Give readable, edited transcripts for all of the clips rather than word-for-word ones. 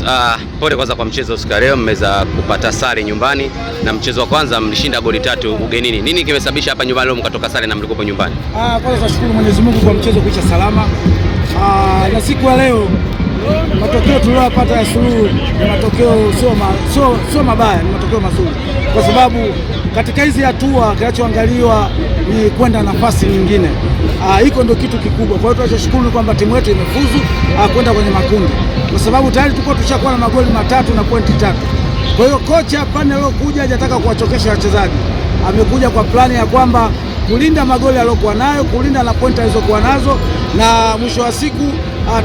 Yes, pole kwanza kwa mchezo siku ya leo, mmeweza kupata sare nyumbani na mchezo wa kwanza mlishinda goli 3 ugenini. Nini kimesababisha hapa nyumbani leo mkatoka sare na mlikopo nyumbani? Kwanza tunashukuru Mwenyezi Mungu kwa mchezo kuisha salama. Na siku ya leo matokeo tuliyopata ya suluhu ni matokeo sio mabaya, ni matokeo mazuri, kwa sababu katika hizi hatua kinachoangaliwa ni kwenda nafasi nyingine. Hiko ndio kitu kikubwa. Kwa hiyo tunashukuru kwamba timu yetu imefuzu kwenda kwenye makundi, kwa sababu tayari tulikuwa tushakuwa na magoli 3 na pointi 3. Kwa hiyo kocha pale aliyokuja hajataka kuwachokesha wachezaji, amekuja kwa plani ya kwamba kulinda magoli aliyokuwa nayo, kulinda na pointi alizokuwa nazo, na mwisho wa siku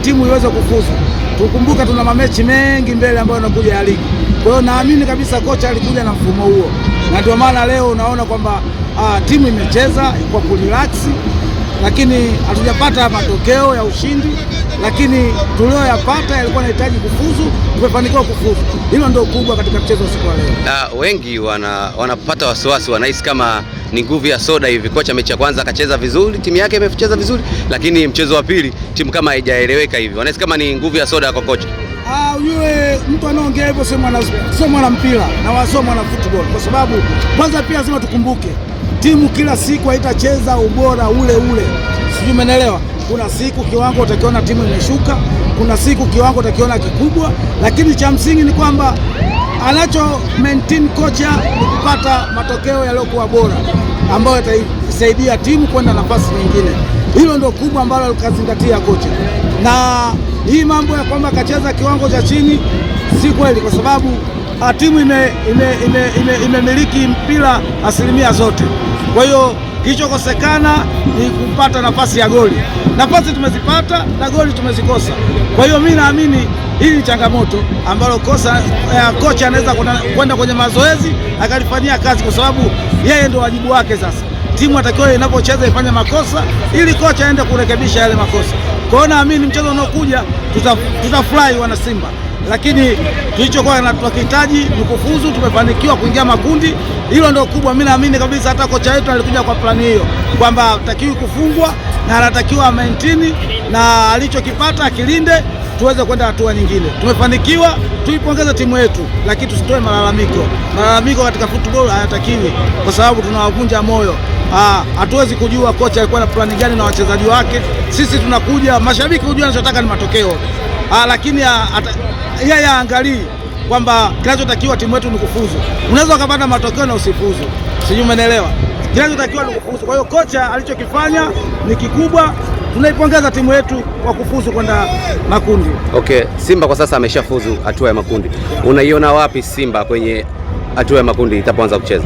timu iweze kufuzu. Tukumbuka tuna mamechi mengi mbele ambayo yanakuja ya ligi. Kwa hiyo naamini kabisa kocha alikuja na mfumo huo, na ndio maana leo unaona kwamba timu imecheza kwa kurelax, lakini hatujapata matokeo ya ushindi, lakini tulioyapata yalikuwa yanahitaji kufuzu, tumefanikiwa kufuzu. Hilo ndio kubwa katika mchezo siku ya leo. Wengi wanapata wasiwasi, wanahisi kama ni nguvu ya soda hivi. Kocha mechi ya kwanza akacheza vizuri, timu yake imecheza vizuri, lakini mchezo wa pili timu kama haijaeleweka hivi. Wanahisi kama ni nguvu ya soda kwa kocha. Yule mtu anaongea hivyo sio mwana mpira na sio mwana football, kwa sababu kwanza pia lazima tukumbuke timu kila siku haitacheza ubora ule ule. Sijui umeelewa? Kuna siku kiwango utakiona timu imeshuka, kuna siku kiwango utakiona kikubwa, lakini cha msingi ni kwamba anacho maintain kocha ni kupata matokeo yaliyokuwa bora ambayo yatasaidia timu kwenda nafasi nyingine. Hilo ndio kubwa ambalo alikazingatia kocha, na hii mambo ya kwamba kacheza kiwango cha chini si kweli, kwa sababu timu imemiliki mpira asilimia zote. Kwa hiyo kilichokosekana ni kupata nafasi ya goli. Nafasi tumezipata na goli tumezikosa. Kwa hiyo mimi naamini hii ni changamoto ambalo kocha anaweza kwenda kwenye mazoezi akalifanyia kazi, kwa sababu yeye ndio wajibu wake. Sasa timu atakiwa inapocheza ifanye makosa ili kocha aende kurekebisha yale makosa. Kwa hiyo naamini mchezo unaokuja tutafurahi wana Simba, lakini tulichokuwa tunahitaji ni kufuzu. Tumefanikiwa kuingia makundi, hilo ndio kubwa. Mimi naamini kabisa hata kocha wetu alikuja kwa plani hiyo kwamba hatakiwi kufungwa na anatakiwa maintain na alichokipata akilinde tuweze kwenda hatua nyingine. Tumefanikiwa, tuipongeze timu yetu, lakini tusitoe malalamiko. Malalamiko katika football hayatakiwi, kwa sababu tunawavunja moyo. Hatuwezi kujua kocha alikuwa na plani gani na wachezaji wake. Sisi tunakuja mashabiki kujua anachotaka ni matokeo, lakini yeye aangalii kwamba kinachotakiwa timu yetu ni kufuzu. Unaweza ukapata matokeo na usifuzu, sijui umeelewa. Kinachotakiwa ni kufuzu. Kwa hiyo kocha alichokifanya ni kikubwa. Tunaipongeza timu yetu kwa kufuzu kwenda makundi. Okay, Simba kwa sasa ameshafuzu hatua ya makundi. Unaiona wapi Simba kwenye hatua ya makundi itapoanza kucheza?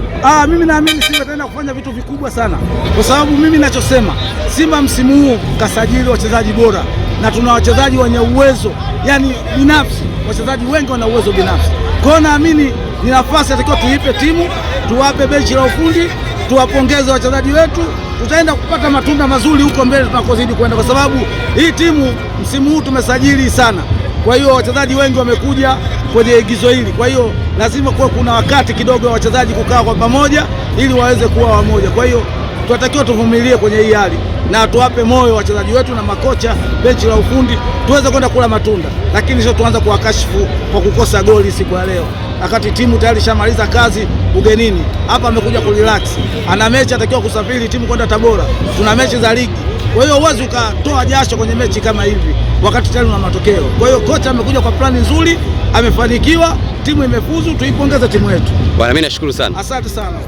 Mimi naamini Simba itaenda kufanya vitu vikubwa sana, kwa sababu mimi ninachosema Simba msimu huu kasajili wachezaji bora na tuna wachezaji wenye uwezo, yani binafsi, wachezaji wengi wana uwezo binafsi. Kwa hiyo naamini ni nafasi atakiwa tuipe timu, tuwape benchi la ufundi, tuwapongeze wachezaji wetu, tutaenda kupata matunda mazuri huko mbele tunakozidi kwenda, kwa sababu hii timu msimu huu tumesajili sana. Kwa hiyo wachezaji wengi wamekuja kwenye igizo hili, kwa hiyo lazima kuwa kuna wakati kidogo wa wachezaji kukaa kwa pamoja ili waweze kuwa wamoja. Kwa hiyo tunatakiwa tuvumilie kwenye hii hali na tuwape moyo wachezaji wetu na makocha, benchi la ufundi, tuweze kwenda kula matunda, lakini sio tuanza kuwakashifu kwa kukosa goli siku ya leo, wakati timu tayari shamaliza kazi ugenini. Hapa amekuja kurelax, ana mechi atakiwa kusafiri timu kwenda Tabora, tuna mechi za ligi. Kwa hiyo huwezi ukatoa jasho kwenye mechi kama hivi wakati tayari una matokeo. Kwa hiyo kocha amekuja kwa plani nzuri, amefanikiwa, timu imefuzu, tuipongeze timu yetu. Bwana, mimi nashukuru sana. Asante sana.